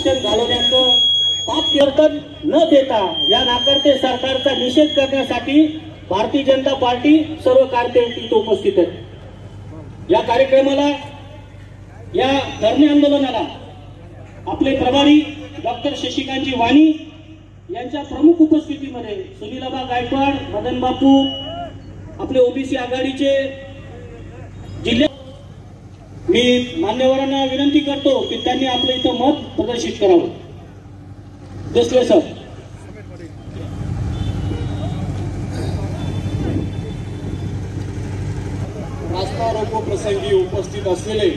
आरक्षण घालवण्याचं पापवर्तन न देता या नाकारते सरकारचा निषेध करण्यासाठी भारतीय जनता पार्टी सर्व कार्यकर्ते तिथे उपस्थित आहेत। या कार्यक्रमाला, या धरणे आंदोलनाला आपले प्रभारी डॉक्टर शशिकांतजी वाणी यांच्या प्रमुख उपस्थितीमध्ये सुनीलाबा गायकवाड, मदन बापू, आपले ओबीसी आघाडीचे जिल्हे, मी मान्यवरांना विनंती करतो की त्यांनी आपलं इथं मत प्रदर्शित करावं। देसले सर। रास्ता रोको प्रसंगी उपस्थित असलेले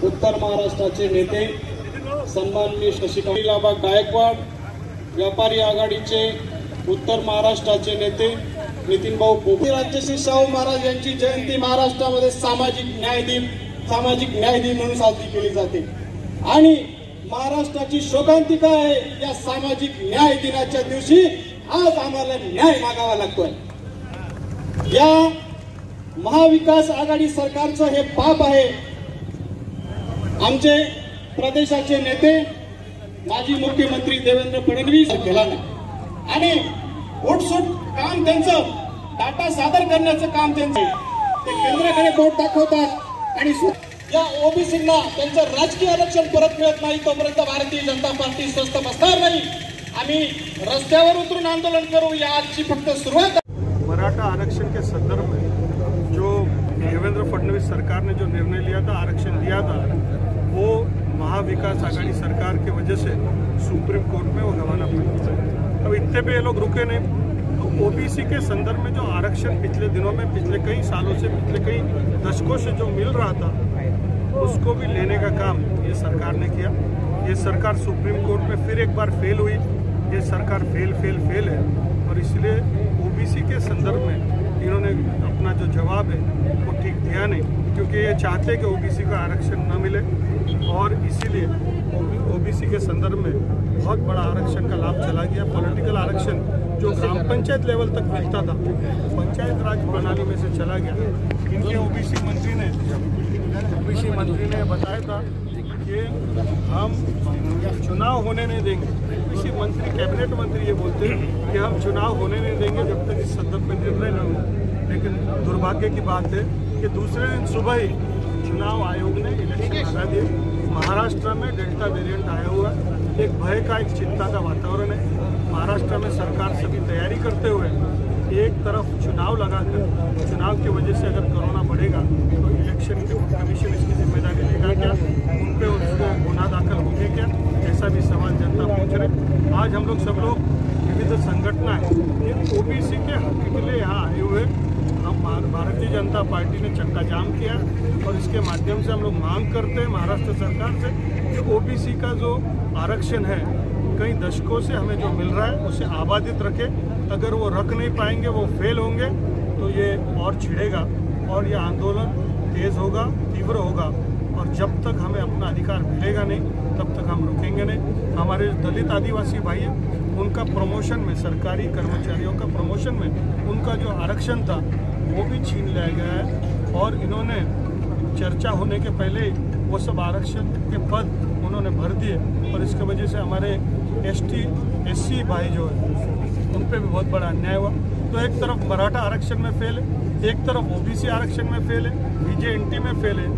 उत्तर महाराष्ट्राचे नेते सन्माननीय शशिकांतजी गायकवाड, व्यापारी आघाडीचे उत्तर महाराष्ट्राचे नेते नितीन भाऊ पोपे, राजर्षी शाहू महाराज यांची जयंती महाराष्ट्रामध्ये सामाजिक न्याय दिन म्हणून साजरी केली जाते आणि महाराष्ट्राची शोकांतिका आहे। या सामाजिक न्याय दिनाच्या दिवशी आज आम्हाला न्याय मागावा लागतोय। या महाविकास आघाडी सरकारचं हे पाप आहे। आमचे प्रदेशाचे नेते माजी मुख्यमंत्री देवेंद्र फडणवीस केला नाही आणि उठसूट काम त्यांचं, डाटा सादर करण्याचं काम त्यांचं, ते केंद्राकडे बोट दाखवतात आणि या ओबीसींना त्यांचं राजकीय आरक्षण परत मिळत नाही तोपर्यंत भारतीय जनता पार्टी स्वस्थ बसणार नाही। आम्ही रस्त्यावर उतरून आंदोलन करू। या आजची फक्त सुरुवात। मराठा आरक्षण के संदर्भ में जो देवेंद्र फडणवीस सरकार ने जो निर्णय लिया था, आरक्षण दिया था, वो महाविकास आघाड़ी सरकार की वजह से सुप्रीम कोर्ट में वो गंवाना पड़ा। अब इतने पे ये लोग रुके नहीं। तो ओबीसी के संदर्भ में जो आरक्षण पिछले दिनों में, पिछले कई सालों से, पिछले कई दशकों से जो मिल रहा था, उसको भी लेने का काम ये सरकार ने किया। ये सरकार सुप्रीम कोर्ट में फिर एक बार फेल हुई। ये सरकार फेल है और इसलिए ओबीसी के संदर्भ में इन्होंने अपना जो जवाब है वो ठीक दिया नहीं, क्योंकि ये चाहते कि ओबीसी का आरक्षण न मिले और इसीलिए ओबीसी के संदर्भ में बहुत बड़ा आरक्षण का लाभ चला गया। पॉलिटिकल आरक्षण जो ग्राम पंचायत लेवल तक मिलता था, पंचायत राज प्रणाली में से चला गया। इनके ओबीसी मंत्री ने बताया था कि हम चुनाव होने नहीं देंगे। ओबीसी मंत्री, कैबिनेट मंत्री ये बोलते हैं कि हम चुनाव होने नहीं देंगे जब तक इस संदर्भ में निर्णय न हो। लेकिन दुर्भाग्य की बात है कि दूसरे दिन सुबह ही चुनाव आयोग ने इलेक्शन लगा दिए। महाराष्ट्र में डेल्टा वेरिएंट आया हुआ है। एक भय का, एक चिंता का वातावरण है। महाराष्ट्र में सरकार सभी तैयारी करते हुए एक तरफ चुनाव लगाकर, चुनाव की वजह से अगर कोरोना बढ़ेगा तो इलेक्शन कमीशन इसकी जिम्मेदारी लेगा क्या, उन पे उसको गुनाह दाखिल होंगे क्या, ऐसा भी सवाल जनता पूछ रहे। आज हम लोग सब लोग विविध संगठनाएं ओबीसी के हक के लिए यहाँ आए हुए। हम भारतीय जनता पार्टी ने चक्का जाम किया और इसके माध्यम से हम लोग मांग करते हैं महाराष्ट्र सरकार से कि ओबीसी का जो आरक्षण है, कई दशकों से हमें जो मिल रहा है उसे आबादित रखे। अगर वो रख नहीं पाएंगे, वो फेल होंगे, तो ये और छिड़ेगा और ये आंदोलन तेज होगा, तीव्र होगा। और जब तक हमें अपना अधिकार मिलेगा नहीं, तब तक हम रुकेंगे नहीं। हमारे दलित आदिवासी भाई हैं, उनका प्रमोशन में, सरकारी कर्मचारियों का प्रमोशन में उनका जो आरक्षण था वो भी छीन लिया गया है। और इन्होंने चर्चा होने के पहले वो सब आरक्षण के पद उन्होंने भर दिए और इसकी वजह से हमारे SC भाई जो है उन पे भी बहुत बड़ा अन्याय हुआ। तो एक तरफ मराठा आरक्षण में फेल है, एक तरफ ओबीसी आरक्षण में फेल है, BJNT में फेल है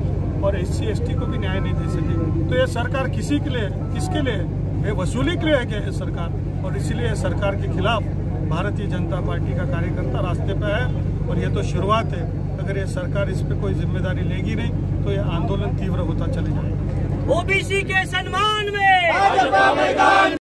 और SC ST को भी न्याय नहीं दे सके। तो ये सरकार किसी के लिए, किसके लिए है? ये वसूली के लिए है क्या ये सरकार? और इसीलिए सरकार के खिलाफ भारतीय जनता पार्टी का कार्यकर्ता रास्ते पे है और ये तो शुरुआत है। अगर ये सरकार इस पे कोई जिम्मेदारी लेगी नहीं तो ये आंदोलन तीव्र होता चले जाएगा। ओबीसी के सम्मान में